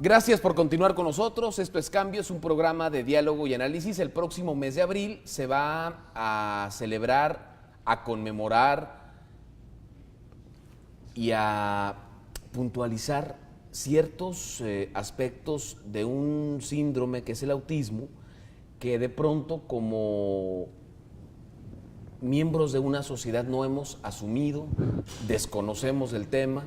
Gracias por continuar con nosotros. Esto es Cambio, es un programa de diálogo y análisis. El próximo mes de abril se va a celebrar, a conmemorar y a puntualizar ciertos aspectos de un síndrome que es el autismo, que de pronto como miembros de una sociedad no hemos asumido, desconocemos del tema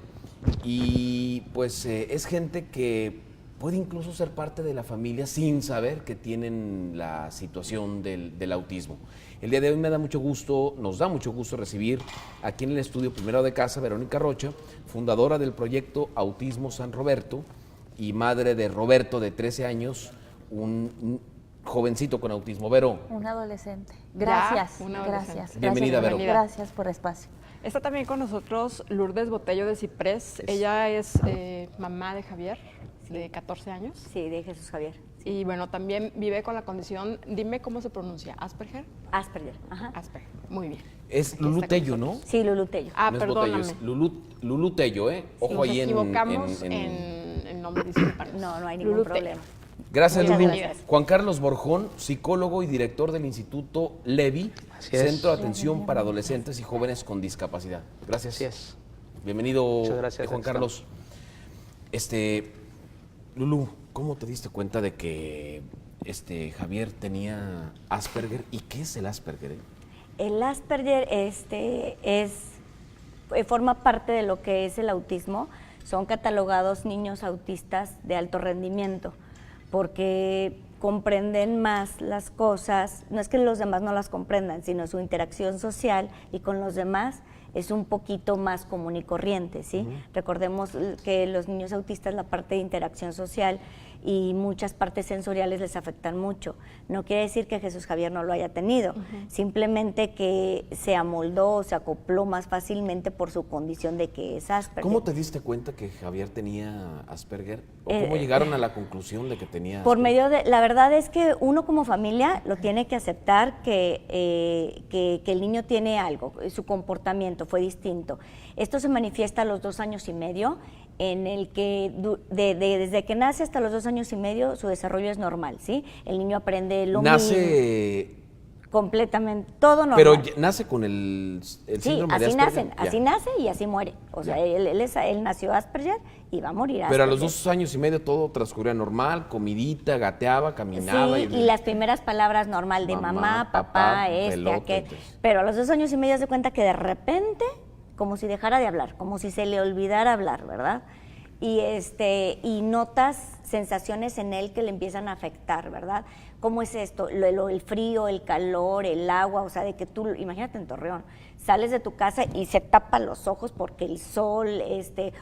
y pues es gente que puede incluso ser parte de la familia sin saber que tienen la situación del autismo. El día de hoy nos da mucho gusto recibir aquí en el estudio primero de casa Verónica Rocha, fundadora del proyecto Autismo San Roberto y madre de Roberto de 13 años, un jovencito con autismo. Vero. Un adolescente. Gracias. Gracias. Bienvenida, Vero. Gracias por el espacio. Está también con nosotros Lourdes Botello de Ciprés. Ella es mamá de Javier, de 14 años. Sí, de Jesús Javier. Sí. Y bueno, también vive con la condición, dime cómo se pronuncia, ¿Asperger? Asperger, ajá. Asperger, muy bien. Es Lulú Tello, ¿no? Sí, Lulú Tello. Ah, No es perdóname. Botello, es Lulú Tello, ¿eh? Ojo Nos ahí equivocamos en nombre, disculpan. No hay ningún Lulú problema. Gracias, Muchas Lulú. gracias. Juan Carlos Borjón, psicólogo y director del Instituto Levi, Centro de Atención para Adolescentes y Jóvenes con Discapacidad. Gracias. Así es. Bienvenido, Muchas gracias, Juan Carlos. Lulú, ¿cómo te diste cuenta de que Javier tenía Asperger? ¿Y qué es el Asperger? El Asperger forma parte de lo que es el autismo. Son catalogados niños autistas de alto rendimiento, porque comprenden más las cosas, no es que los demás no las comprendan, sino su interacción social y con los demás es un poquito más común y corriente, ¿sí? Recordemos que los niños autistas, la parte de interacción social y muchas partes sensoriales les afectan mucho. No quiere decir que Jesús Javier no lo haya tenido, simplemente que se amoldó o se acopló más fácilmente por su condición de que es Asperger. ¿Cómo te diste cuenta que Javier tenía Asperger? ¿O cómo llegaron a la conclusión de que tenía Por Asperger? medio de, la verdad es que uno como familia lo tiene que aceptar que el niño tiene algo, su comportamiento fue distinto. Esto se manifiesta a los 2 años y medio, en el que desde que nace hasta los 2 años y medio su desarrollo es normal, ¿sí? El niño aprende lo Nace completamente, todo normal. Pero nace con el sí, síndrome de así Asperger. nacen, así nace y así muere. O sea, él nació Asperger y va a morir Asperger. Pero a los 2 años y medio todo transcurría normal, comidita, gateaba, caminaba. Sí, y las primeras palabras normal de mamá, papá, pelota, aquel. entonces. Pero a los 2 años y medio se cuenta que de repente, como si dejara de hablar, como si se le olvidara hablar, ¿verdad? Y notas sensaciones en él que le empiezan a afectar, ¿verdad? ¿Cómo es esto? El frío, el calor, el agua, o sea, de que tú, imagínate en Torreón, sales de tu casa y se tapa los ojos porque el sol,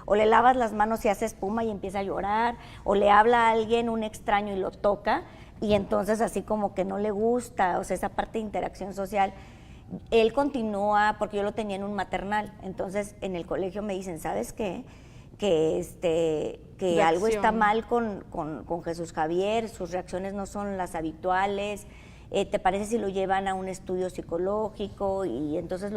o le lavas las manos y hace espuma y empieza a llorar, o le habla a alguien, un extraño, y lo toca, y entonces así como que no le gusta, o sea, esa parte de interacción social. Él continúa, porque yo lo tenía en un maternal, entonces en el colegio me dicen, ¿sabes qué? Que algo está mal con Jesús Javier, sus reacciones no son las habituales, ¿te parece si lo llevan a un estudio psicológico? Y entonces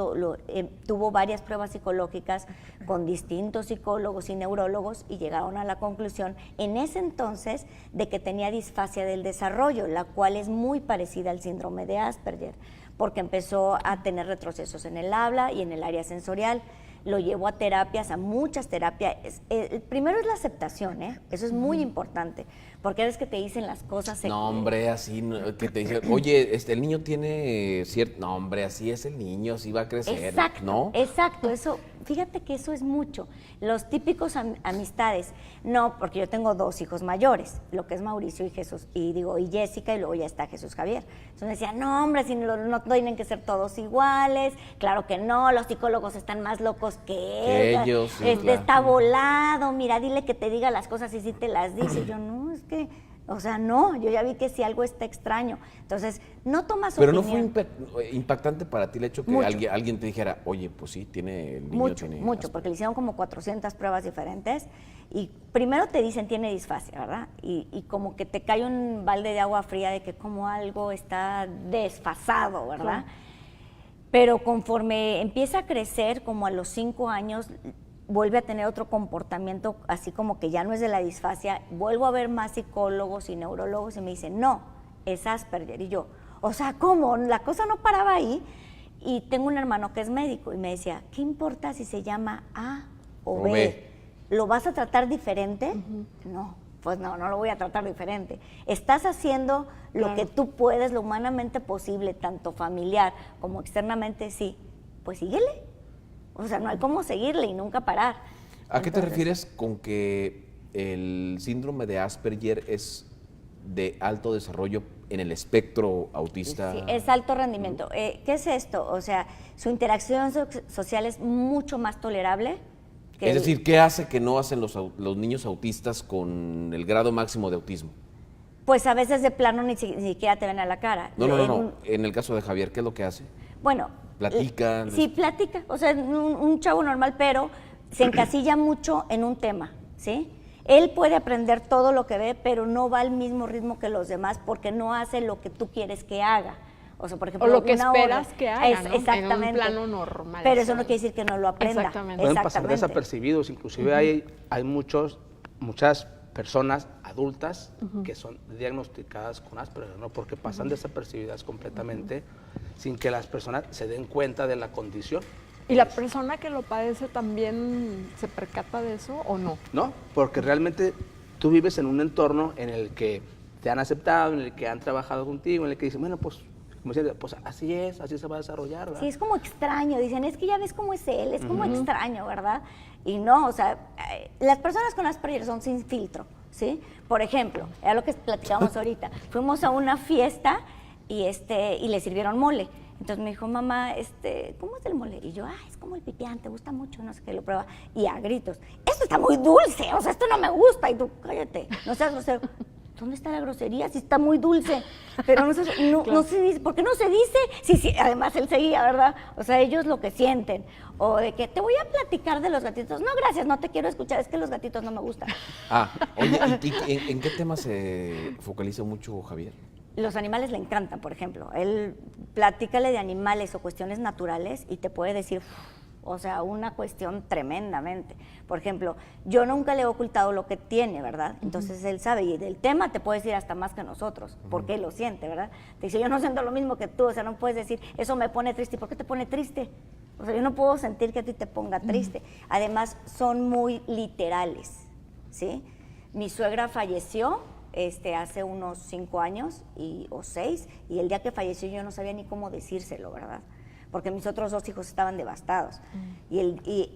tuvo varias pruebas psicológicas con distintos psicólogos y neurólogos y llegaron a la conclusión en ese entonces de que tenía disfasia del desarrollo, la cual es muy parecida al síndrome de Asperger, porque empezó a tener retrocesos en el habla y en el área sensorial. Lo llevó a terapias, a muchas terapias. Primero es la aceptación, eso es muy importante, porque ves que te dicen las cosas. No, hombre, así, que te dicen, oye, el niño tiene cierto. No, hombre, así es el niño, así va a crecer. Exacto, ¿no? exacto, eso, fíjate que eso es mucho. Los típicos amistades, no, porque yo tengo 2 hijos mayores, lo que es Mauricio y Jesús, y Jessica, y luego ya está Jesús Javier. Entonces decía, no, hombre, si no tienen que ser todos iguales, claro que no, los psicólogos están más locos que ellos, sí, claro. Está volado, mira, dile que te diga las cosas y si te las dice. Y yo, no, es que, o sea, no, yo ya vi que si algo está extraño. Entonces, no tomas Pero opinión. no fue impactante para ti el hecho que alguien te dijera, oye, pues sí, el niño tiene Mucho, porque le hicieron como 400 pruebas diferentes y primero te dicen tiene disfasia, ¿verdad? Y como que te cae un balde de agua fría de que como algo está desfasado, ¿verdad? Claro. Pero conforme empieza a crecer, como a los 5 años, vuelve a tener otro comportamiento, así como que ya no es de la disfasia, vuelvo a ver más psicólogos y neurólogos y me dicen, no, es Asperger. Y yo, o sea, ¿cómo? La cosa no paraba ahí. Y tengo un hermano que es médico y me decía, ¿qué importa si se llama A o B? ¿Lo vas a tratar diferente? No, pues no lo voy a tratar diferente. Estás haciendo lo que tú puedes, lo humanamente posible, tanto familiar como externamente, sí, pues síguele. O sea, no hay cómo seguirle y nunca parar. ¿A qué te refieres con que el síndrome de Asperger es de alto desarrollo en el espectro autista? Sí, es alto rendimiento. ¿Qué es esto? O sea, su interacción social es mucho más tolerable. Es decir, ¿qué hace que no hacen los niños autistas con el grado máximo de autismo? Pues a veces de plano ni siquiera te ven a la cara. No. En el caso de Javier, ¿qué es lo que hace? Bueno, ¿platica? Sí, platica. O sea, un chavo normal, pero se encasilla mucho en un tema, ¿sí? Él puede aprender todo lo que ve, pero no va al mismo ritmo que los demás porque no hace lo que tú quieres que haga. O sea, por ejemplo, o lo que esperas que haga, ¿no? Exactamente. En un plano normal. Pero eso no quiere decir que no lo aprenda. Exactamente. Pueden pasar desapercibidos, inclusive hay muchas personas adultas que son diagnosticadas con Asperger, ¿no? Porque pasan desapercibidas completamente sin que las personas se den cuenta de la condición. ¿Y la persona que lo padece también se percata de eso o no? No, porque realmente tú vives en un entorno en el que te han aceptado, en el que han trabajado contigo, en el que dicen, bueno, pues, como decía, pues así es, así se va a desarrollar, ¿verdad? Sí, es como extraño, dicen, es que ya ves cómo es él, es como extraño, ¿verdad? Y no, o sea, las personas con Asperger son sin filtro, ¿sí? Por ejemplo, era lo que platicábamos ahorita, fuimos a una fiesta y le sirvieron mole. Entonces me dijo, mamá, ¿cómo es el mole? Y yo, es como el pipián, te gusta mucho, no sé qué, lo prueba. Y a gritos, esto está muy dulce, o sea, esto no me gusta. Y tú, cállate, no seas grosero. ¿Dónde está la grosería? Si está muy dulce. Pero no se dice, ¿por qué no se dice? Sí, además él seguía, ¿verdad? O sea, ellos lo que sienten. O de que te voy a platicar de los gatitos. No, gracias, no te quiero escuchar, es que los gatitos no me gustan. Oye, ¿en qué tema se focaliza mucho Javier? Los animales le encantan, por ejemplo. Él platícale de animales o cuestiones naturales y te puede decir, o sea, una cuestión tremendamente. Por ejemplo, yo nunca le he ocultado lo que tiene, ¿verdad? Entonces él sabe, y del tema te puede decir hasta más que nosotros, porque él lo siente, ¿verdad? Te dice, yo no siento lo mismo que tú, o sea, no puedes decir, eso me pone triste. ¿Y por qué te pone triste? O sea, yo no puedo sentir que a ti te ponga triste. Además, son muy literales, ¿sí? Mi suegra falleció hace unos 5 años o 6, y el día que falleció yo no sabía ni cómo decírselo, ¿verdad? Porque mis otros 2 hijos estaban devastados.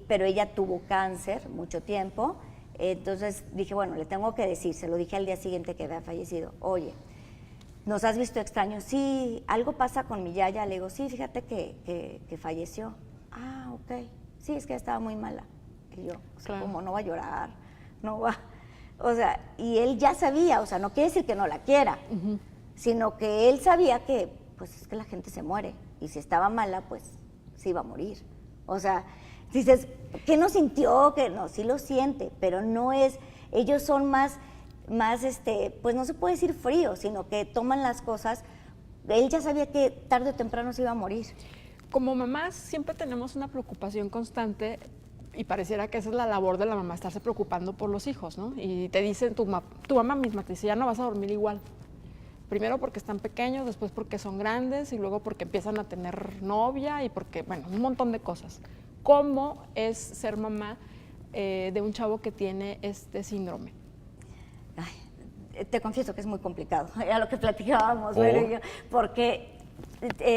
Pero ella tuvo cáncer mucho tiempo, entonces dije, bueno, le tengo que decir, se lo dije al día siguiente que había fallecido, oye, ¿nos has visto extraños? Sí, algo pasa con mi yaya. Le digo, sí, fíjate que falleció. Ah, ok, sí, es que estaba muy mala. Y yo, o sea, ¿cómo no va a llorar? No va... O sea, y él ya sabía, o sea, no quiere decir que no la quiera, sino que él sabía que, pues es que la gente se muere, y si estaba mala, pues se iba a morir. O sea, dices, ¿qué no sintió? Que no, sí lo siente, pero no es, ellos son más, pues no se puede decir frío, sino que toman las cosas, él ya sabía que tarde o temprano se iba a morir. Como mamás siempre tenemos una preocupación constante. Y pareciera que esa es la labor de la mamá, estarse preocupando por los hijos, ¿no? Y te dicen, tu mamá misma te dice, ya no vas a dormir igual. Primero porque están pequeños, después porque son grandes y luego porque empiezan a tener novia y porque, bueno, un montón de cosas. ¿Cómo es ser mamá de un chavo que tiene este síndrome? Ay, te confieso que es muy complicado, era lo que platicábamos, Vero y yo, porque...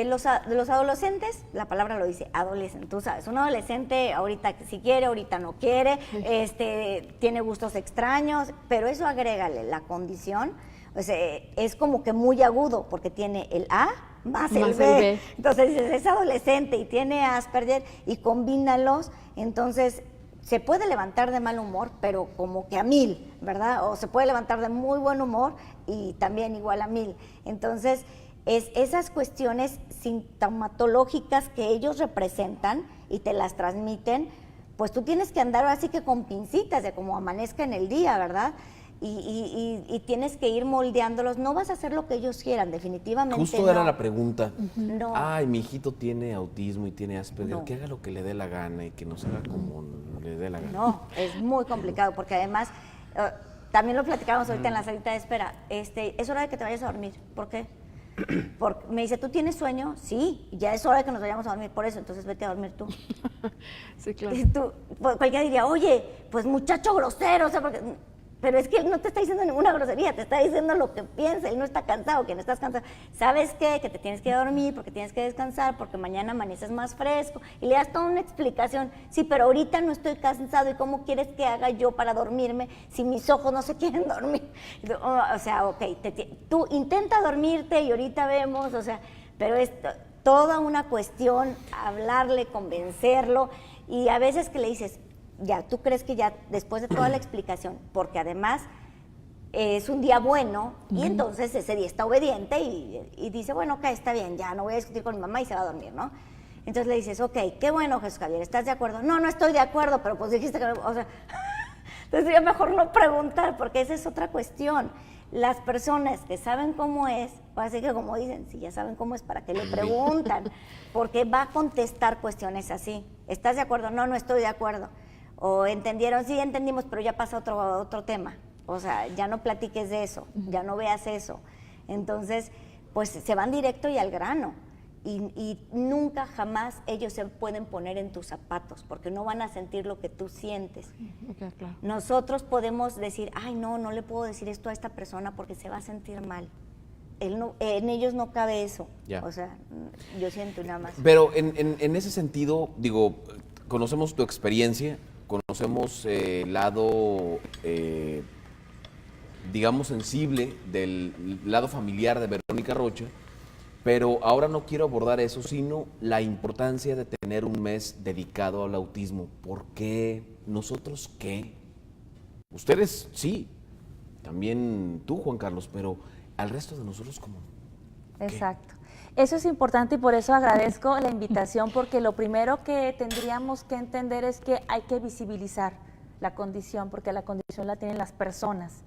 los adolescentes, la palabra lo dice, adolescente, tú sabes, un adolescente ahorita sí quiere, ahorita no quiere, tiene gustos extraños, pero eso agrégale la condición, o sea, es como que muy agudo, porque tiene el A más el B. Entonces dices, es adolescente y tiene Asperger y combínalos, entonces se puede levantar de mal humor, pero como que a 1000, ¿verdad? O se puede levantar de muy buen humor y también igual a 1000, entonces... es esas cuestiones sintomatológicas que ellos representan y te las transmiten, pues tú tienes que andar así que con pincitas de cómo amanezca en el día, ¿verdad? y tienes que ir moldeándolos. No vas a hacer lo que ellos quieran, definitivamente. Justo no. era la pregunta. No. Ay, mi hijito tiene autismo y tiene Asperger, No. que haga lo que le dé la gana y que no se haga como le dé la gana. No, es muy complicado porque además, también lo platicábamos ahorita en la salita de espera, es hora de que te vayas a dormir. ¿Por qué? Porque me dice, ¿tú tienes sueño? Sí, ya es hora de que nos vayamos a dormir, por eso, entonces vete a dormir tú. Sí, claro. Y tú, cualquiera diría, oye, pues muchacho grosero, o sea, porque... Pero es que él no te está diciendo ninguna grosería, te está diciendo lo que piensa, él no está cansado, que no estás cansado. ¿Sabes qué? Que te tienes que dormir, porque tienes que descansar, porque mañana amaneces más fresco. Y le das toda una explicación. Sí, pero ahorita no estoy cansado, ¿y cómo quieres que haga yo para dormirme si mis ojos no se quieren dormir? O sea, ok, tú intenta dormirte y ahorita vemos, o sea, pero es toda una cuestión, hablarle, convencerlo, y a veces que le dices, ya, tú crees que ya después de toda la explicación, porque además es un día bueno, y entonces ese día está obediente y dice, bueno, ok, está bien, ya no voy a discutir con mi mamá y se va a dormir, ¿no? Entonces le dices, ok, qué bueno, Jesús Javier, ¿estás de acuerdo? No, no estoy de acuerdo, pero pues dijiste que no, o sea, entonces ya mejor no preguntar, porque esa es otra cuestión. Las personas que saben cómo es, así que como dicen, si ya saben cómo es, ¿para qué le preguntan? Porque va a contestar cuestiones así. ¿Estás de acuerdo? No, no estoy de acuerdo. O entendieron, sí, entendimos, pero ya pasa otro tema. O sea, ya no platiques de eso, ya no veas eso. Entonces, pues se van directo y al grano. Y nunca, jamás ellos se pueden poner en tus zapatos, porque no van a sentir lo que tú sientes. Okay, claro. Nosotros podemos decir, ay, no le puedo decir esto a esta persona porque se va a sentir mal. En ellos no cabe eso. Ya. O sea, yo siento nada más. Pero en ese sentido, digo, conocemos tu experiencia, conocemos el lado, digamos, sensible del lado familiar de Verónica Rocha, pero ahora no quiero abordar eso, sino la importancia de tener un mes dedicado al autismo. ¿Por qué? ¿Nosotros qué? Ustedes sí, también tú, Juan Carlos, pero al resto de nosotros, ¿cómo? Exacto. Eso es importante y por eso agradezco la invitación, porque lo primero que tendríamos que entender es que hay que visibilizar la condición, porque la condición la tienen las personas.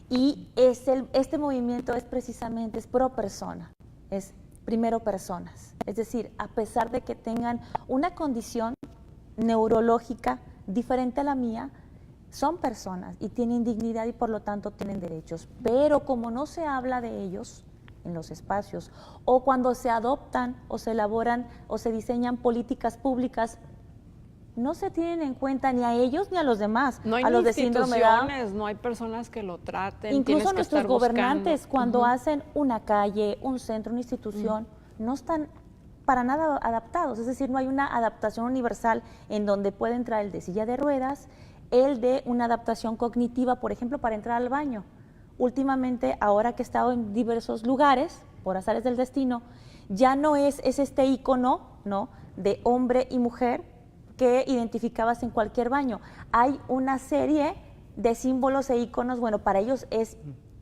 Y este movimiento es precisamente, es pro persona, es primero personas. Es decir, a pesar de que tengan una condición neurológica diferente a la mía, son personas y tienen dignidad y por lo tanto tienen derechos. Pero como no se habla de ellos en los espacios, o cuando se adoptan o se elaboran o se diseñan políticas públicas, no se tienen en cuenta ni a ellos ni a los demás. No hay a los de síndrome de Down. no hay personas que lo traten. Incluso que nuestros estar gobernantes, buscando. cuando hacen una calle, un centro, una institución, no están para nada adaptados. Es decir, no hay una adaptación universal en donde puede entrar el de silla de ruedas, el de una adaptación cognitiva, por ejemplo, para entrar al baño. Últimamente, ahora que he estado en diversos lugares, por azares del destino, ya no es este ícono, ¿no?, de hombre y mujer que identificabas en cualquier baño. Hay una serie de símbolos e íconos, bueno, para ellos es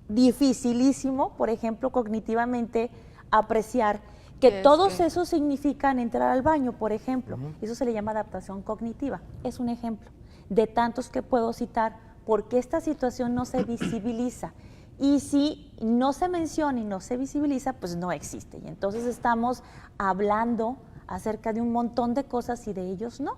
dificilísimo, por ejemplo, cognitivamente apreciar que todos esos significan entrar al baño, por ejemplo. Eso se le llama adaptación cognitiva. Es un ejemplo de tantos que puedo citar, porque esta situación no se visibiliza. Y si no se menciona y no se visibiliza, pues no existe. Y entonces estamos hablando acerca de un montón de cosas y de ellos no.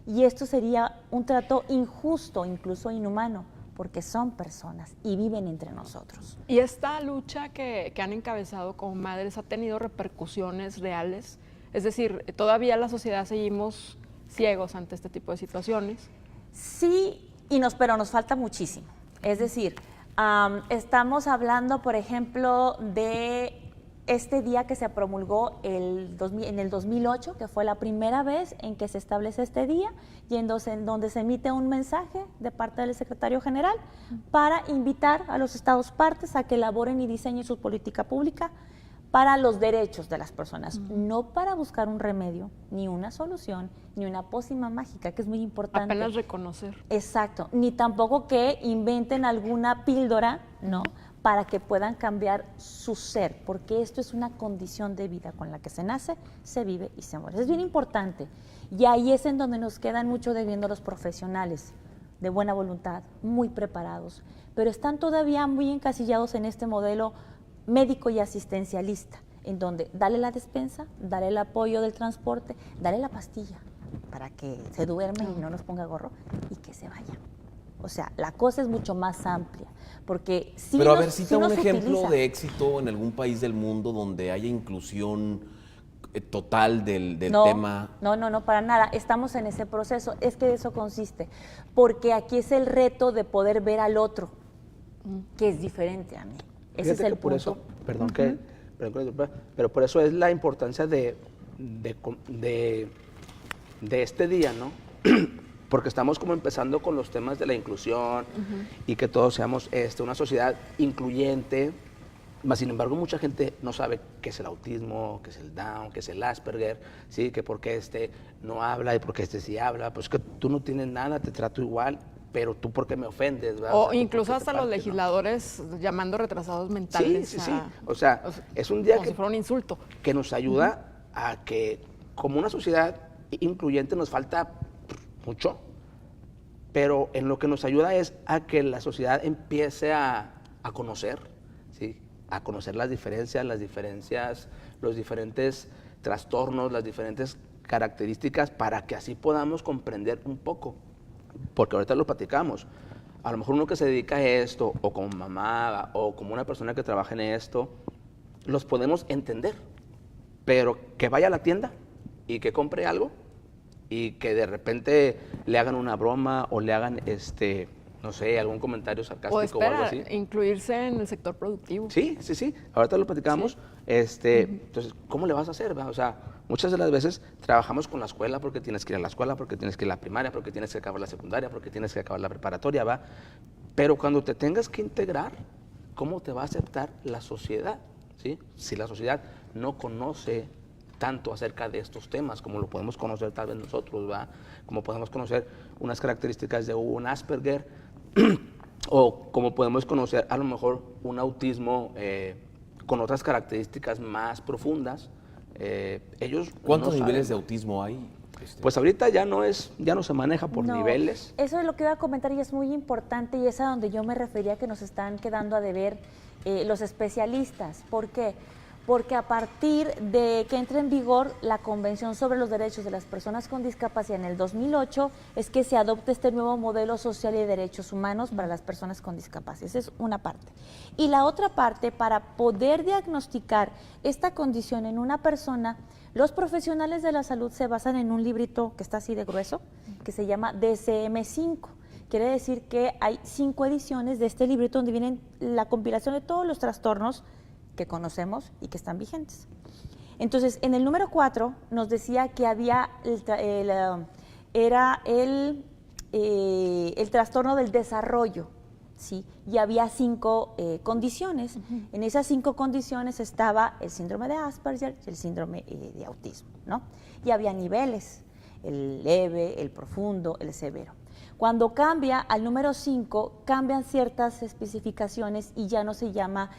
Y esto sería un trato injusto, incluso inhumano, porque son personas y viven entre nosotros. ¿Y esta lucha que han encabezado como madres ha tenido repercusiones reales? Es decir, ¿todavía la sociedad seguimos ciegos ante este tipo de situaciones? Sí, pero nos falta muchísimo. Es decir, estamos hablando, por ejemplo, de este día que se promulgó en el 2008, que fue la primera vez en que se establece este día, y en donde se emite un mensaje de parte del secretario general para invitar a los estados partes a que elaboren y diseñen su política pública para los derechos de las personas, no para buscar un remedio, ni una solución, ni una pócima mágica, que es muy importante. Apenas reconocer. Exacto, ni tampoco que inventen alguna píldora, ¿no?, para que puedan cambiar su ser, porque esto es una condición de vida con la que se nace, se vive y se muere. Es bien importante. Y ahí es en donde nos quedan mucho debiendo los profesionales. de buena voluntad, muy preparados, pero están todavía muy encasillados en este modelo médico y asistencialista, en donde dale la despensa, dale el apoyo del transporte, dale la pastilla para que se duerme y no nos ponga gorro y que se vaya. O sea, la cosa es mucho más amplia, porque sí Pero a nos- ver, sí cita un nos ejemplo utiliza. de éxito en algún país del mundo donde haya inclusión total del No, tema. no, para nada. Estamos en ese proceso. Es que de eso consiste. Porque aquí es el reto de poder ver al otro, que es diferente a mí. Ese es Fíjate el que por punto. eso, perdón pero por eso es la importancia de este día, ¿no? Porque estamos como empezando con los temas de la inclusión y que todos seamos una sociedad incluyente. Mas, sin embargo, mucha gente no sabe qué es el autismo, qué es el Down, qué es el Asperger, ¿sí? Que por qué este no habla y por qué este sí habla. Pues que tú no tienes nada, te trato igual, pero tú por qué me ofendes, ¿verdad? O sea, ¿tú incluso por qué te hasta los partes, no? legisladores llamando retrasados Sí, mentales. sí, sí. O sea, es un día como si fuera un insulto. que nos ayuda a que como una sociedad incluyente nos falta mucho, pero en lo que nos ayuda es a que la sociedad empiece a conocer, ¿sí? A conocer las diferencias, los diferentes trastornos, las diferentes características para que así podamos comprender un poco, porque ahorita lo platicamos. A lo mejor uno que se dedica a esto, o como mamá, o como una persona que trabaja en esto, los podemos entender, pero que vaya a la tienda y que compre algo y que de repente le hagan una broma o le hagan, no sé, algún comentario sarcástico O o algo espera, así. incluirse en el sector productivo. Sí, sí, sí. Ahorita lo platicamos. Entonces, ¿cómo le vas a hacer? Va? O sea, muchas de las veces trabajamos con la escuela porque tienes que ir a la escuela, porque tienes que ir a la primaria, porque tienes que acabar la secundaria, porque tienes que acabar la preparatoria, ¿va? Pero cuando te tengas que integrar, ¿cómo te va a aceptar la sociedad? ¿Sí? Si la sociedad no conoce tanto acerca de estos temas, como lo podemos conocer tal vez nosotros, ¿va? Como podemos conocer unas características de un Asperger, o como podemos conocer a lo mejor un autismo con otras características más profundas. Ellos ¿Cuántos no niveles de saben. autismo hay? Pues ahorita ya no se maneja por No, niveles. Eso es lo que iba a comentar y es muy importante y es a donde yo me refería que nos están quedando a deber los especialistas. ¿Por qué? Porque a partir de que entre en vigor la Convención sobre los Derechos de las Personas con Discapacidad en el 2008 es que se adopta este nuevo modelo social y de derechos humanos para las personas con discapacidad. Esa es una parte. Y la otra parte, para poder diagnosticar esta condición en una persona, los profesionales de la salud se basan en un librito que está así de grueso, que se llama DSM-5. Quiere decir que hay 5 ediciones de este librito donde vienen la compilación de todos los trastornos que conocemos y que están vigentes. Entonces, en el número 4 nos decía que había el trastorno del desarrollo, ¿sí? Y había 5 condiciones. En esas 5 condiciones estaba el síndrome de Asperger y el síndrome de autismo, ¿no? Y había niveles, el leve, el profundo, el severo. Cuando cambia al número 5, cambian ciertas especificaciones y ya no se llama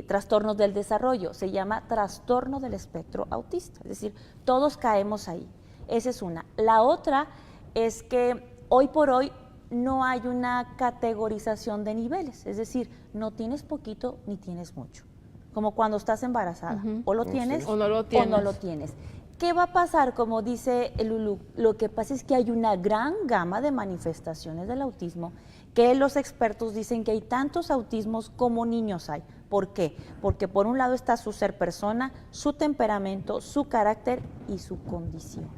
trastorno del desarrollo, se llama trastorno del espectro autista. Es decir, todos caemos ahí. Esa es una. La otra es que hoy por hoy no hay una categorización de niveles, es decir, no tienes poquito ni tienes mucho. Como cuando estás embarazada, o lo tienes O no lo o tienes. no lo tienes. ¿Qué va a pasar? Como dice Lulú, lo que pasa es que hay una gran gama de manifestaciones del autismo que los expertos dicen que hay tantos autismos como niños hay. ¿Por qué? Porque por un lado está su ser persona, su temperamento, su carácter y su condición.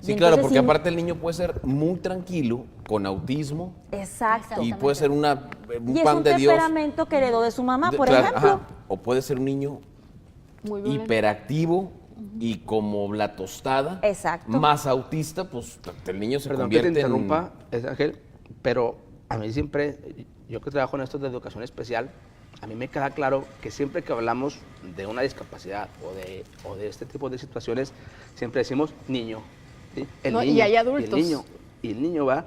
Sí, Y claro, entonces, porque sí, aparte el niño puede ser muy tranquilo, con autismo, Exacto. y puede ser un Y es pan un de Dios. temperamento que heredó de su mamá, por Claro, ejemplo. ajá. O puede ser un niño Muy violento. hiperactivo y como la tostada, Exacto. más autista, pues el niño se Perdón que te convierte interrumpa, Ángel, pero a mí siempre, yo que trabajo en esto de educación especial, a mí me queda claro que siempre que hablamos de una discapacidad o de este tipo de situaciones, siempre decimos niño. ¿sí? El No, y niño, hay adultos. Y el niño va,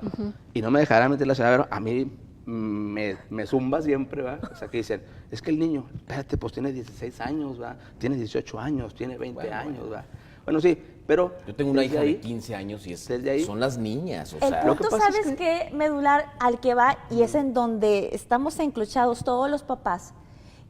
y no me dejará meter la señora, pero a mí me zumba siempre, ¿va? O sea, que dicen, es que el niño, espérate, pues tiene 16 años, ¿va? Tiene 18 años, tiene 20 años, ¿va? Bueno, sí, Pero Yo tengo una desde hija ahí, de 15 años y desde ahí- son las niñas, o El sea, punto, que pasa es ¿sabes qué? Medular al que va, y es en donde estamos encluchados todos los papás,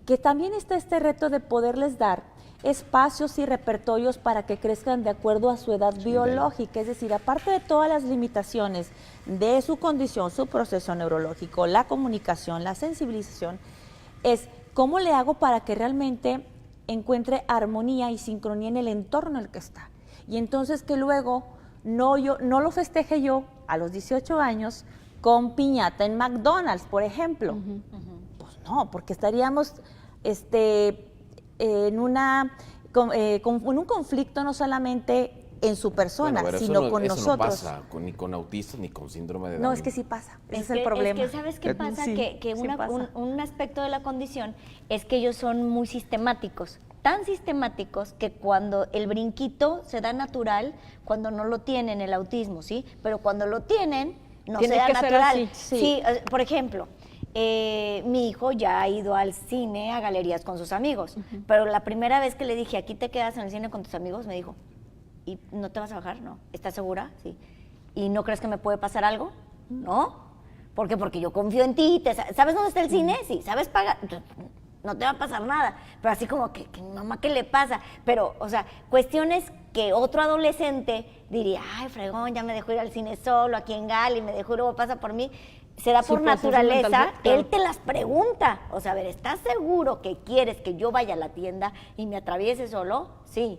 que también está este reto de poderles dar espacios y repertorios para que crezcan de acuerdo a su edad biológica, es decir, aparte de todas las limitaciones de su condición, su proceso neurológico, la comunicación, la sensibilización, es cómo le hago para que realmente encuentre armonía y sincronía en el entorno en el que está. Y entonces que luego no lo festeje yo a los 18 años con piñata en McDonald's, por ejemplo. Pues no, porque estaríamos en un conflicto no solamente en su persona, bueno, pero sino eso con eso nosotros. no pasa ni con autistas ni con síndrome de Down. No, es que sí pasa, ese es el problema. Es que ¿sabes qué pasa? Sí, que sí pasa. un aspecto de la condición es que ellos son muy sistemáticos, tan sistemáticos que cuando el brinquito se da natural, cuando no lo tienen el autismo, ¿sí? Pero cuando lo tienen, no Tiene se da que ser natural. así. Sí, por ejemplo, mi hijo ya ha ido al cine, a galerías con sus amigos, pero la primera vez que le dije, aquí te quedas en el cine con tus amigos, me dijo, ¿y no te vas a bajar? No. ¿Estás segura? Sí. ¿Y no crees que me puede pasar algo? No. ¿Por qué? Porque yo confío en ti. ¿Sabes dónde está el cine? Sí. ¿Sabes pagar? No te va a pasar nada. Pero así como que mamá, ¿qué le pasa? Pero, o sea, cuestiones que otro adolescente diría, ay, fregón, ya me dejó ir al cine solo, aquí en Gali, me dejó y luego pasa por mí. Se da Su por proceso naturaleza, mental, claro. él te las pregunta. O sea, a ver, ¿estás seguro que quieres que yo vaya a la tienda y me atraviese solo? Sí.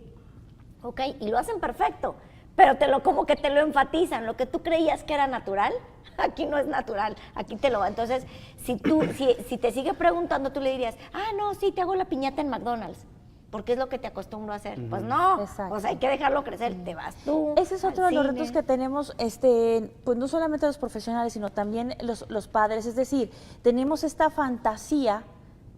Ok, y lo hacen perfecto, pero como que te lo enfatizan. Lo que tú creías que era natural, aquí no es natural, aquí te lo va. Entonces, si te sigue preguntando, tú le dirías, no, sí, te hago la piñata en McDonald's, porque es lo que te acostumbro a hacer. Pues no, Exacto. o sea, hay que dejarlo crecer, te vas tú. Ese es otro de al los cine. retos que tenemos, pues no solamente los profesionales, sino también los padres. Es decir, tenemos esta fantasía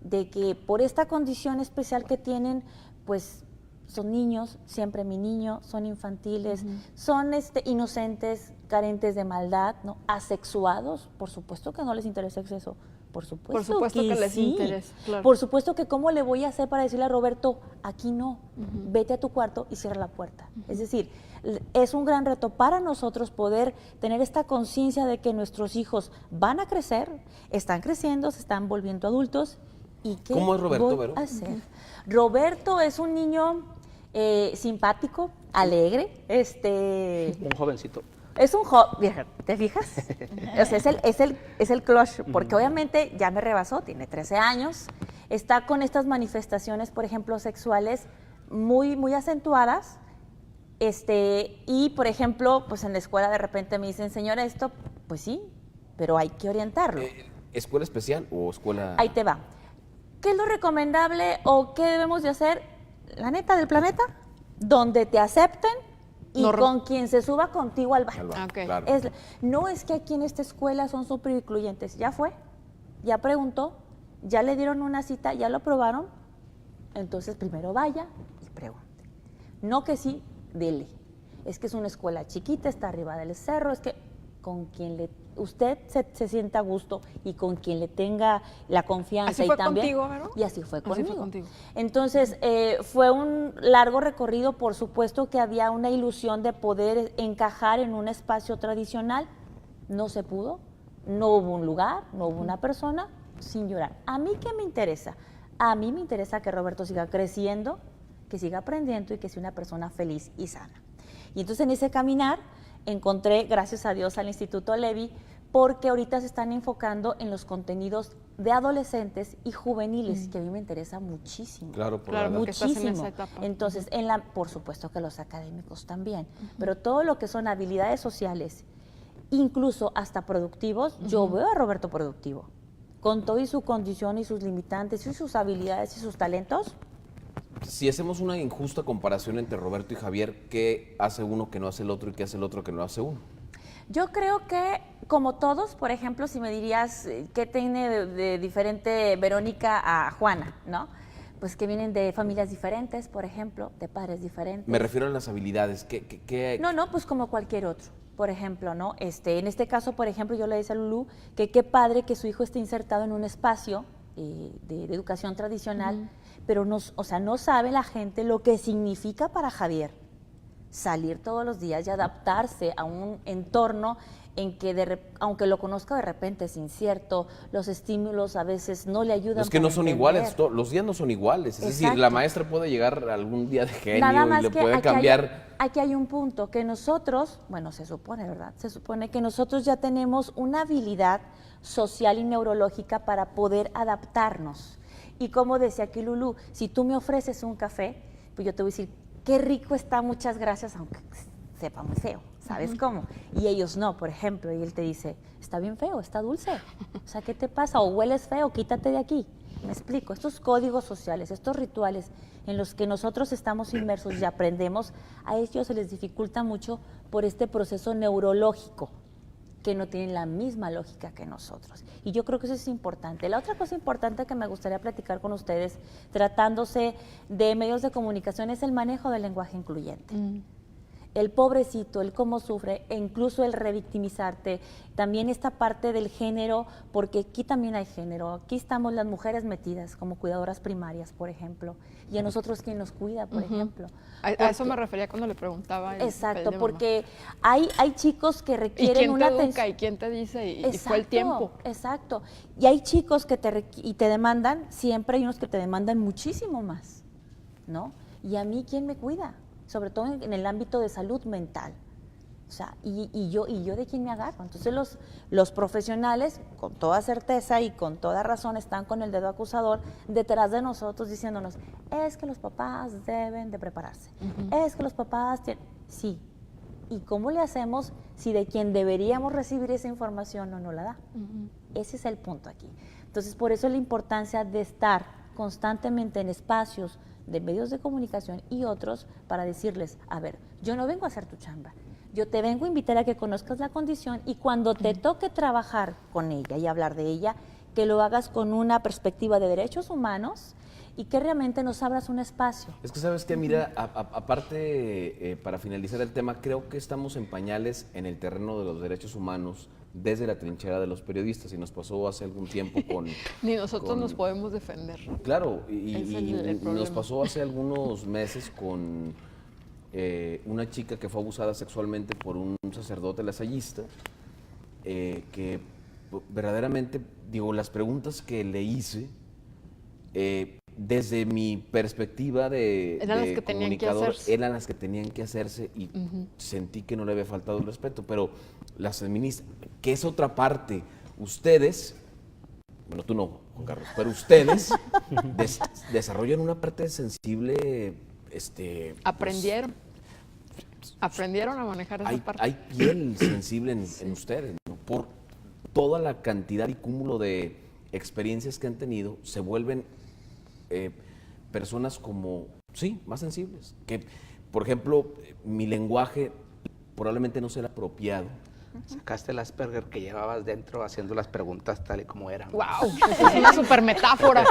de que por esta condición especial que tienen, pues son niños, siempre mi niño, son infantiles, son inocentes, carentes de maldad, ¿no? Asexuados, por supuesto que no les interesa eso. Por supuesto que les sí. interesa, claro. Por supuesto que cómo le voy a hacer para decirle a Roberto, aquí no, vete a tu cuarto y cierra la puerta. Es decir, es un gran reto para nosotros poder tener esta conciencia de que nuestros hijos van a crecer, están creciendo, se están volviendo adultos. ¿Y qué ¿Cómo es Roberto, voy Vero? a hacer? Roberto es un niño simpático, alegre, Un jovencito. es un joven, ¿te fijas? O sea, es el crush, porque obviamente ya me rebasó, tiene 13 años, está con estas manifestaciones, por ejemplo, sexuales muy, muy acentuadas, y por ejemplo, pues en la escuela de repente me dicen, señora, esto, pues sí, pero hay que orientarlo. ¿Escuela especial o escuela...? Ahí te va. ¿Qué es lo recomendable o qué debemos de hacer? La neta del planeta, donde te acepten y con quien se suba contigo al barco. Ok. Claro. No es que aquí en esta escuela son súper incluyentes. Ya fue, ya preguntó, ya le dieron una cita, ya lo aprobaron. Entonces primero vaya y pregunte. No que sí, dele. Es que es una escuela chiquita, está arriba del cerro, es que con quien usted se sienta a gusto y con quien le tenga la confianza. ¿Así y fue también, contigo, Vero? Y así fue Así fue conmigo. contigo. Entonces, fue un largo recorrido, por supuesto que había una ilusión de poder encajar en un espacio tradicional. No se pudo, no hubo un lugar, no hubo una persona, sin llorar. ¿A mí qué me interesa? A mí me interesa que Roberto siga creciendo, que siga aprendiendo y que sea una persona feliz y sana. Y entonces en ese caminar encontré, gracias a Dios, al Instituto Levi, porque ahorita se están enfocando en los contenidos de adolescentes y juveniles, que a mí me interesa muchísimo. Claro, por Claro, la edad. porque estás en Muchísimo. esa etapa. Entonces, por supuesto que los académicos también, pero todo lo que son habilidades sociales, incluso hasta productivos, yo veo a Roberto productivo, con todo y su condición y sus limitantes y sus habilidades y sus talentos. Si hacemos una injusta comparación entre Roberto y Javier, ¿qué hace uno que no hace el otro y qué hace el otro que no hace uno? Yo creo que, como todos, por ejemplo, si me dirías qué tiene de diferente Verónica a Juana, ¿no? Pues que vienen de familias diferentes, por ejemplo, de padres diferentes. Me refiero a las habilidades. ¿Qué? No, pues como cualquier otro, por ejemplo, ¿no? En este caso, por ejemplo, yo le decía a Lulú que qué padre que su hijo esté insertado en un espacio de educación tradicional, pero no sabe la gente lo que significa para Javier. salir todos los días y adaptarse a un entorno en que aunque lo conozca de repente es incierto, los estímulos a veces no le ayudan. Es que no para son entender. iguales, los días no son iguales. Es decir, Exacto. la maestra puede llegar algún día de genio Nada más y le que puede cambiar. Aquí hay un punto, que nosotros, bueno, se supone, ¿verdad? Se supone que nosotros ya tenemos una habilidad social y neurológica para poder adaptarnos. Y como decía aquí Lulú, si tú me ofreces un café, pues yo te voy a decir, qué rico está, muchas gracias, aunque sepa muy feo, ¿sabes cómo? Y ellos no, por ejemplo, y él te dice, está bien feo, está dulce, o sea, ¿qué te pasa? O hueles feo, quítate de aquí. Me explico, estos códigos sociales, estos rituales en los que nosotros estamos inmersos y aprendemos, a ellos se les dificulta mucho por este proceso neurológico, que no tienen la misma lógica que nosotros. Y yo creo que eso es importante. La otra cosa importante que me gustaría platicar con ustedes, tratándose de medios de comunicación, es el manejo del lenguaje incluyente. El pobrecito, el cómo sufre, e incluso el revictimizarte, también esta parte del género, porque aquí también hay género, aquí estamos las mujeres metidas como cuidadoras primarias, por ejemplo, y a nosotros quién nos cuida, por ejemplo. A eso me refería cuando le preguntaba. Exacto, porque hay chicos que requieren ¿Y quién una te educa? atención. ¿Y quién te dice? Y fue el tiempo. Exacto, y hay chicos que te demandan, siempre hay unos que te demandan muchísimo más, ¿no? Y a mí, ¿quién me cuida? Sobre todo en el ámbito de salud mental. O sea, y yo de quién me agarro. Entonces los profesionales, con toda certeza y con toda razón, están con el dedo acusador detrás de nosotros diciéndonos, es que los papás deben de prepararse, es que los papás tienen... Sí, ¿y cómo le hacemos si de quien deberíamos recibir esa información no la da? Ese es el punto aquí. Entonces, por eso la importancia de estar constantemente en espacios de medios de comunicación y otros para decirles, a ver, yo no vengo a hacer tu chamba, yo te vengo a invitar a que conozcas la condición y cuando te toque trabajar con ella y hablar de ella, que lo hagas con una perspectiva de derechos humanos y que realmente nos abras un espacio. Es que sabes que, mira, aparte, para finalizar el tema, creo que estamos en pañales en el terreno de los derechos humanos desde la trinchera de los periodistas, y nos pasó hace algún tiempo con... Ni nosotros nos podemos defender. Claro, Es el y nos problema. pasó hace algunos meses con una chica que fue abusada sexualmente por un sacerdote lasallista, que verdaderamente, digo, las preguntas que le hice, desde mi perspectiva de Eran las que tenían que comunicador, hacerse. eran las que tenían que hacerse, y sentí que no le había faltado el respeto. Pero las feministas, que es otra parte, ustedes, bueno, tú no, Juan Carlos, pero ustedes desarrollan una parte sensible, Aprendieron. Aprendieron a manejar esa parte. hay piel sensible en ustedes, ¿no? Por toda la cantidad y cúmulo de experiencias que han tenido, se vuelven personas como, sí, más sensibles. Que, por ejemplo, mi lenguaje probablemente no sea el apropiado. Sacaste el Asperger que llevabas dentro haciendo las preguntas tal y como eran. ¡Wow! Es una super metáfora.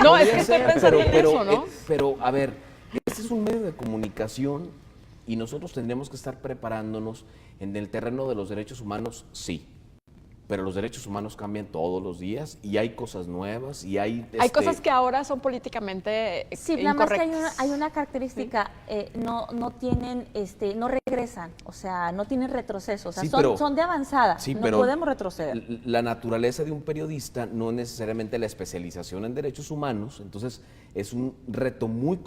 No, es que estoy pensando en eso, ¿no? Pero, a ver, este es un medio de comunicación y nosotros tendríamos que estar preparándonos en el terreno de los derechos humanos, sí. Pero los derechos humanos cambian todos los días y hay cosas nuevas y hay... Hay cosas que ahora son políticamente Sí, nada más que incorrectas. hay una característica, no tienen, no regresan, o sea, no tienen retroceso, o sea, Sí, pero- son de avanzada, Sí, no pero podemos retroceder. La naturaleza de un periodista no es necesariamente la especialización en derechos humanos, entonces es un reto muy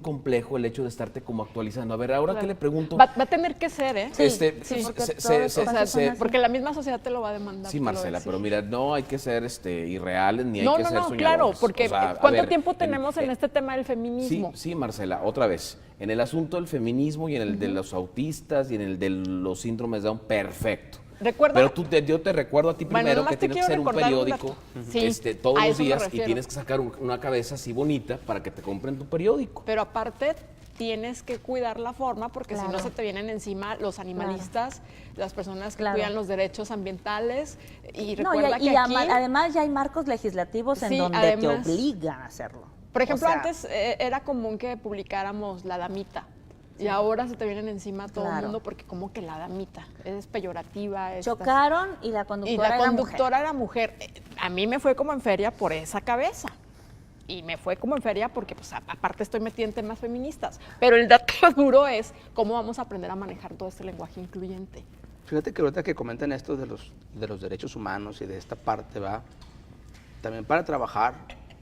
complejo el hecho de estarte como actualizando. A ver, ahora que le pregunto... Va a tener que ser, ¿eh? Sí, sí, porque todos los espacios son así. Porque la misma sociedad te lo va a demandar. Sí, te lo va a Marcela, decir. pero mira, no hay que ser irreales ni hay No, que ser soñadores. claro, porque O sea, a ¿cuánto ver, tiempo tenemos en este tema del Sí, feminismo? sí, Marcela, otra vez. En el asunto del feminismo y en el de los autistas y en el de los síndromes de Down, perfecto. Recuerda- Pero yo te recuerdo a ti Bueno, primero nomás que te tienes que quiero ser un recordar un periódico dato. Sí, todos a los eso me días y refiero. tienes que sacar una cabeza así bonita para que te compren tu periódico. Pero aparte tienes que cuidar la forma porque si no Claro. se te vienen encima los animalistas, las personas que Claro. cuidan los derechos ambientales y No, recuerda que aquí, además ya hay marcos legislativos en Sí, donde además. te obligan a hacerlo. por ejemplo, O sea, antes era común que publicáramos La Damita. Y ahora se te vienen encima todo el Claro. mundo porque como que La Damita es peyorativa. chocaron y la Y conductora la era conductora era mujer. A mí me fue como en feria por esa cabeza. y me fue como en feria porque pues aparte estoy metida en temas feministas. Pero el dato duro es cómo vamos a aprender a manejar todo este lenguaje incluyente. Fíjate que ahorita que comentan esto de los derechos humanos y de esta parte, va, también para trabajar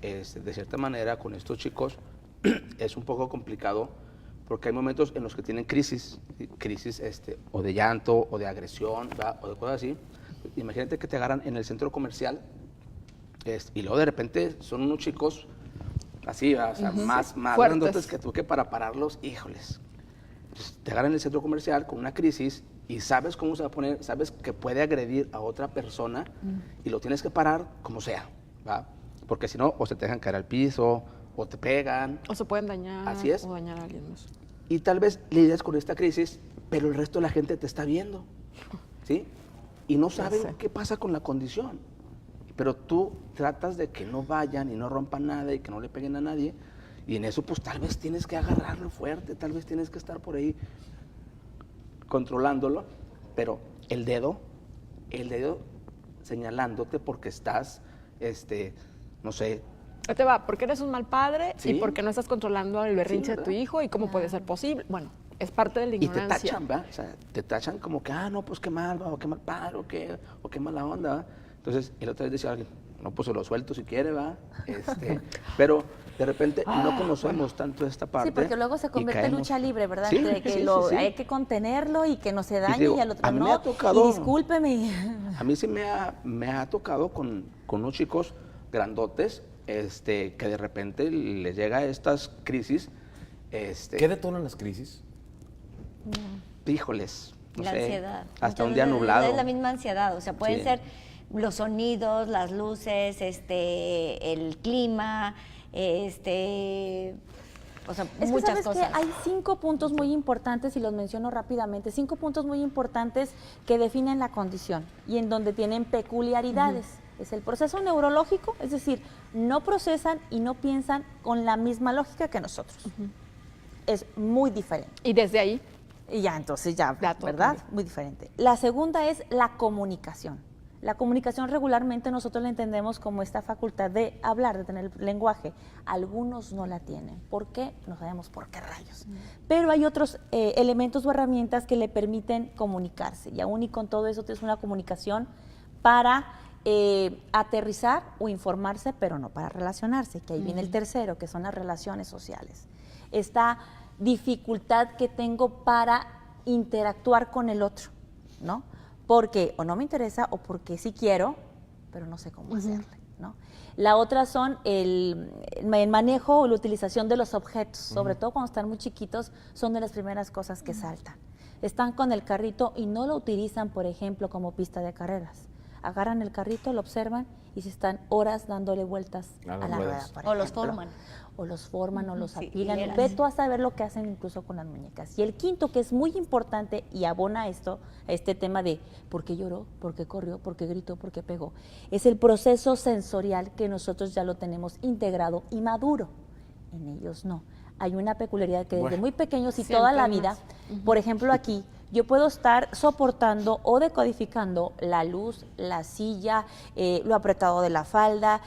de cierta manera con estos chicos es un poco complicado porque hay momentos en los que tienen crisis o de llanto o de agresión, ¿va? O de cosas así. Imagínate que te agarran en el centro comercial y luego de repente son unos chicos así, ¿va? O sea, más grandotes que tú, que para pararlos, híjoles. Entonces, te agarran en el centro comercial con una crisis y sabes cómo se va a poner, sabes que puede agredir a otra persona y lo tienes que parar como sea, ¿va? Porque si no, o se te dejan caer al piso, o te pegan. O se pueden dañar. Así es. O dañar a alguien más. Y tal vez lidias con esta crisis, pero el resto de la gente te está viendo, ¿sí? Y no saben qué pasa con la condición. Pero tú tratas de que no vayan y no rompan nada y que no le peguen a nadie. Y en eso, pues tal vez tienes que agarrarlo fuerte, tal vez tienes que estar por ahí controlándolo, pero el dedo señalándote porque estás, no sé. Ahí te va, porque eres un mal padre Sí. y porque no estás controlando el berrinche de tu ¿verdad? hijo y cómo puede ser posible. Bueno, es parte de la Y te ignorancia. tachan, ¿verdad? O sea, te tachan como que, no, pues qué mal, ¿va? O qué mal padre, o qué mala onda, ¿va? Entonces, el otra vez decía alguien, no, pues se lo suelto si quiere, ¿va? Pero de repente no conocemos tanto esta parte. Sí, porque luego se y convierte en caemos. lucha libre, ¿verdad? Sí, Entre que sí, lo, sí. hay que contenerlo y que no se dañe y, digo, al otro a mí me no. ha tocado- Y discúlpeme. A mí sí me ha tocado con unos chicos grandotes, que de repente les llega estas crisis, ¿Qué detonan las crisis? híjoles, no La sé, ansiedad. hasta un Muchas día veces nublado. Es la misma ansiedad, o sea, pueden Sí. ser los sonidos, las luces, el clima, o sea, Es que muchas sabes cosas. que hay 5 puntos muy importantes, y los menciono rápidamente, 5 puntos muy importantes que definen la condición y en donde tienen peculiaridades. Es el proceso neurológico, es decir, no procesan y no piensan con la misma lógica que nosotros. Es muy diferente. Y desde ahí, Y ya, entonces ya, Ya todo ¿verdad? cambia. Muy diferente. La segunda es la comunicación. La comunicación regularmente nosotros la entendemos como esta facultad de hablar, de tener lenguaje. Algunos no la tienen. ¿Por qué? No sabemos por qué rayos. Pero hay otros elementos o herramientas que le permiten comunicarse. Y aún y con todo eso es una comunicación para aterrizar o informarse, pero no para relacionarse, que ahí viene el tercero, que son las relaciones sociales. Esta dificultad que tengo para interactuar con el otro, ¿no? Porque o no me interesa o porque sí quiero, pero no sé cómo hacerle, ¿no? La otra son el manejo o la utilización de los objetos, sobre todo cuando están muy chiquitos, son de las primeras cosas que saltan. Están con el carrito y no lo utilizan, por ejemplo, como pista de carreras. Agarran el carrito, lo observan y se están horas dándole vueltas A a las la rueda, ruedas. por O los ejemplo. forman. O los forman o los Sí, apilan. hileras. Ve tú a saber lo que hacen incluso con las muñecas. Y el quinto, que es muy importante y abona esto, a este tema de por qué lloró, por qué corrió, por qué gritó, por qué pegó, es el proceso sensorial que nosotros ya lo tenemos integrado y maduro. En ellos no. Hay una peculiaridad que desde Bueno. muy pequeños y toda la Sienten vida, más. por ejemplo aquí, yo puedo estar soportando o decodificando la luz, la silla, lo apretado de la falda,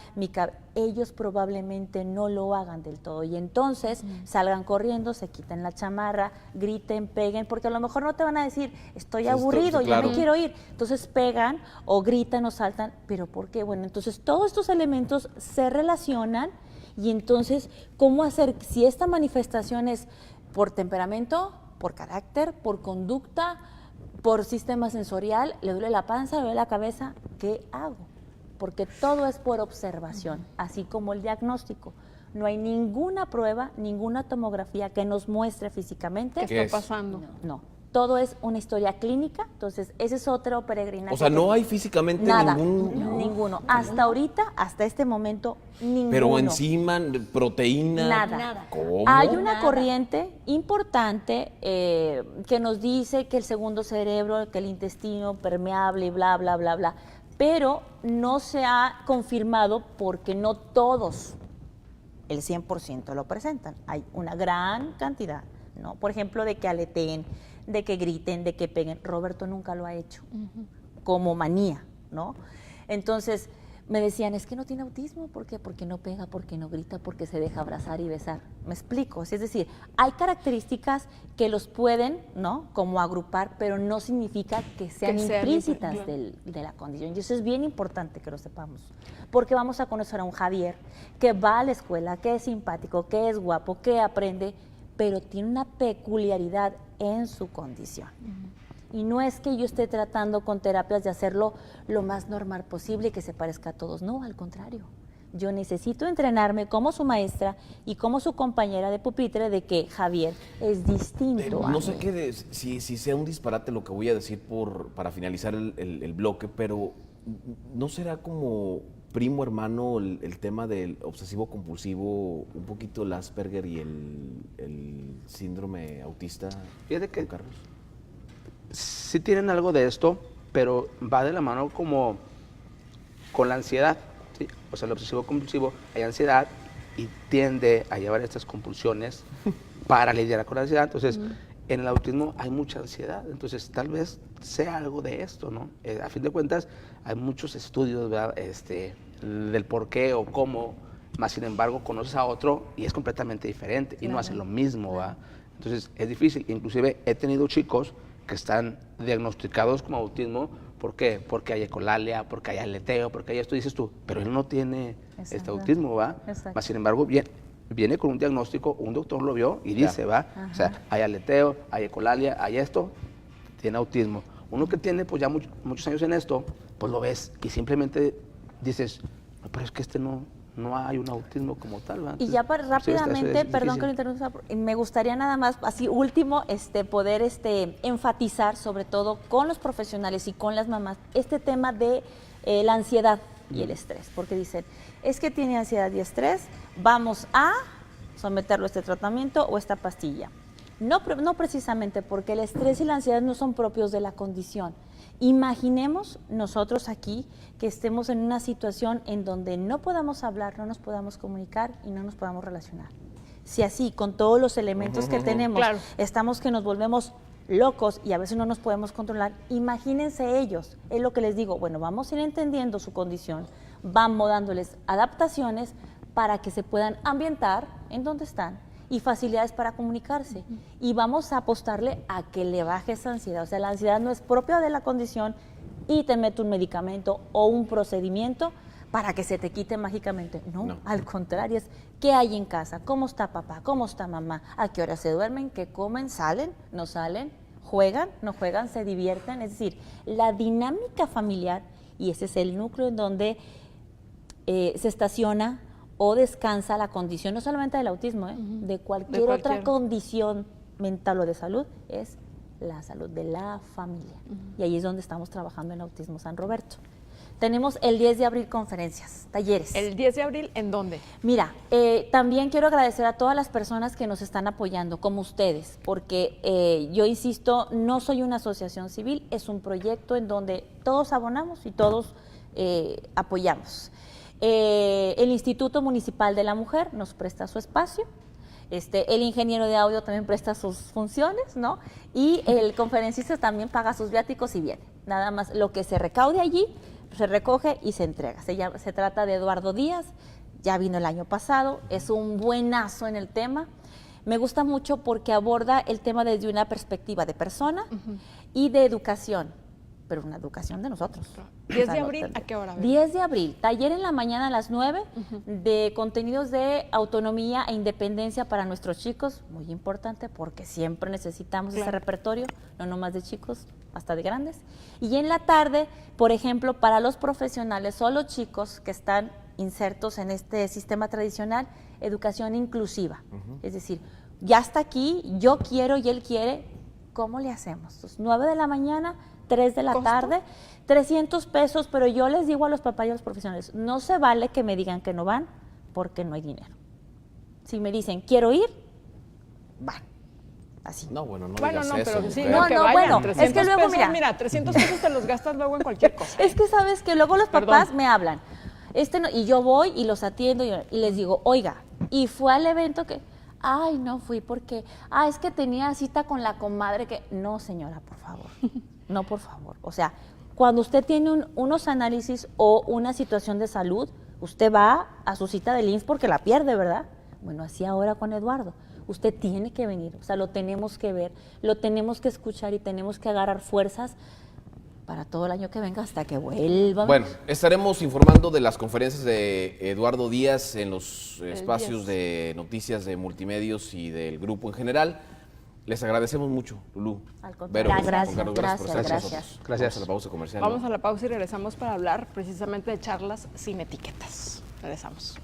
ellos probablemente no lo hagan del todo y entonces salgan corriendo, se quiten la chamarra, griten, peguen, porque a lo mejor no te van a decir, estoy aburrido, sí, ya claro. me quiero ir. Entonces pegan o gritan o saltan, pero ¿por qué? Bueno, entonces todos estos elementos se relacionan y entonces, ¿cómo hacer? Si esta manifestación es por temperamento, por carácter, por conducta, por sistema sensorial, le duele la panza, le duele la cabeza, ¿qué hago? Porque todo es por observación, así como el diagnóstico. No hay ninguna prueba, ninguna tomografía que nos muestre físicamente. ¿qué ¿Qué está es? pasando? No, todo es una historia clínica, entonces ese es otro peregrinaje. O sea, no que- hay físicamente nada, ningún... ninguno. Hasta ahorita, hasta este momento, ninguno. Pero enzima, proteína... Nada. Nada. ¿Cómo? Hay una Nada. corriente importante que nos dice que el segundo cerebro, que el intestino permeable y bla, bla, bla, bla, pero no se ha confirmado porque no todos, el 100% lo presentan. Hay una gran cantidad, ¿no? Por ejemplo, de que aleteen, de que griten, de que peguen. Roberto nunca lo ha hecho como manía, ¿no? Entonces, me decían, es que no tiene autismo, ¿por qué? Porque no pega, porque no grita, porque se deja abrazar y besar. ¿Me explico? Es decir, hay características que los pueden, ¿no?, como agrupar, pero no significa que sean implícitas de la condición. Y eso es bien importante que lo sepamos, porque vamos a conocer a un Javier que va a la escuela, que es simpático, que es guapo, que aprende, pero tiene una peculiaridad en su condición. Y no es que yo esté tratando con terapias de hacerlo lo más normal posible y que se parezca a todos. No, al contrario. Yo necesito entrenarme como su maestra y como su compañera de pupitre de que Javier es distinto. No sé si sea un disparate lo que voy a decir para finalizar el bloque, pero ¿no será como primo hermano el tema del obsesivo compulsivo, un poquito el Asperger y el síndrome autista, Fíjate que Carlos? sí tienen algo de esto, pero va de la mano como con la ansiedad, ¿sí? O sea, el obsesivo compulsivo, hay ansiedad y tiende a llevar estas compulsiones para lidiar con la ansiedad. Entonces, en el autismo hay mucha ansiedad, entonces tal vez sea algo de esto, ¿no? A fin de cuentas, hay muchos estudios, ¿verdad? Del por qué o cómo, más sin embargo, conoces a otro y es completamente diferente y no hace lo mismo, ¿va? Entonces, es difícil. Inclusive, he tenido chicos que están diagnosticados como autismo. ¿Por qué? Porque hay ecolalia, porque hay aleteo, porque hay esto, dices tú, pero él no tiene este autismo, ¿va? Exacto. Más sin embargo, viene con un diagnóstico, un doctor lo vio y dice, ¿va? O sea, hay aleteo, hay ecolalia, hay esto, tiene autismo. Uno que tiene pues ya muchos años en esto, pues lo ves y simplemente dices, no, pero es que no hay un autismo como tal, ¿va? Y ya rápidamente, es perdón que lo difícil. interrumpa, me gustaría nada más, así último, poder enfatizar, sobre todo con los profesionales y con las mamás, este tema de la ansiedad y el estrés, porque dicen, es que tiene ansiedad y estrés, vamos a someterlo a este tratamiento o esta pastilla. No precisamente, porque el estrés y la ansiedad no son propios de la condición. Imaginemos nosotros aquí que estemos en una situación en donde no podamos hablar, no nos podamos comunicar y no nos podamos relacionar. Si así, con todos los elementos que tenemos, estamos que nos volvemos locos y a veces no nos podemos controlar, imagínense ellos. Es lo que les digo, bueno, vamos a ir entendiendo su condición, vamos dándoles adaptaciones para que se puedan ambientar en donde están y facilidades para comunicarse. Y vamos a apostarle a que le baje esa ansiedad. O sea, la ansiedad no es propia de la condición y te meto un medicamento o un procedimiento para que se te quite mágicamente. No, al contrario, es qué hay en casa, cómo está papá, cómo está mamá, a qué hora se duermen, qué comen, salen, no salen, juegan, no juegan, se divierten. Es decir, la dinámica familiar, y ese es el núcleo en donde se estaciona o descansa la condición, no solamente del autismo, de cualquier otra condición mental o de salud, es la salud de la familia. Y ahí es donde estamos trabajando en Autismo San Roberto. Tenemos el 10 de abril conferencias, talleres. ¿El 10 de abril en dónde? Mira, también quiero agradecer a todas las personas que nos están apoyando, como ustedes, porque yo insisto, no soy una asociación civil, es un proyecto en donde todos abonamos y todos apoyamos. El Instituto Municipal de la Mujer nos presta su espacio, el ingeniero de audio también presta sus funciones, ¿no? Y el conferencista también paga sus viáticos y viene. Nada más lo que se recaude allí, se recoge y se entrega. Se trata de Eduardo Díaz, ya vino el año pasado, es un buenazo en el tema. Me gusta mucho porque aborda el tema desde una perspectiva de persona y de educación, pero una educación de nosotros. 10 de abril, ¿a qué hora? 10 de abril, taller en la mañana a las 9 de contenidos de autonomía e independencia para nuestros chicos, muy importante porque siempre necesitamos ese repertorio, no nomás de chicos, hasta de grandes. Y en la tarde, por ejemplo, para los profesionales o los chicos que están insertos en este sistema tradicional, educación inclusiva. Es decir, ya está aquí, yo quiero y él quiere, ¿cómo le hacemos? Entonces, 9 de la mañana, 3 de la tarde, 300 pesos, pero yo les digo a los papás y a los profesionales, no se vale que me digan que no van porque no hay dinero. Si me dicen, quiero ir, van. Así. No, bueno, no Bueno, digas no, eso, pero sí, mujer. no, que No, vayan. bueno, 300 es que luego, pesos, mira. 300 pesos te los gastas luego en cualquier cosa. Es que sabes que luego los papás Perdón. me hablan, y yo voy y los atiendo y les digo, oiga, y fue al evento que, ay, no fui porque, es que tenía cita con la comadre que, no señora, por favor, no, por favor, o sea, Cuando usted tiene unos análisis o una situación de salud, usted va a su cita del IMSS porque la pierde, ¿verdad? Bueno, así ahora con Eduardo. Usted tiene que venir, o sea, lo tenemos que ver, lo tenemos que escuchar y tenemos que agarrar fuerzas para todo el año que venga hasta que vuelva. Bueno, estaremos informando de las conferencias de Eduardo Díaz en los espacios de noticias de Multimedios y del grupo en general. Les agradecemos mucho, Lulú. Al contrario. Vero, Gracias, Juan Carlos, gracias por estar con gracias. nosotros. Gracias. Vamos a la pausa comercial. Vamos a la pausa y regresamos para hablar precisamente de charlas sin etiquetas. Regresamos.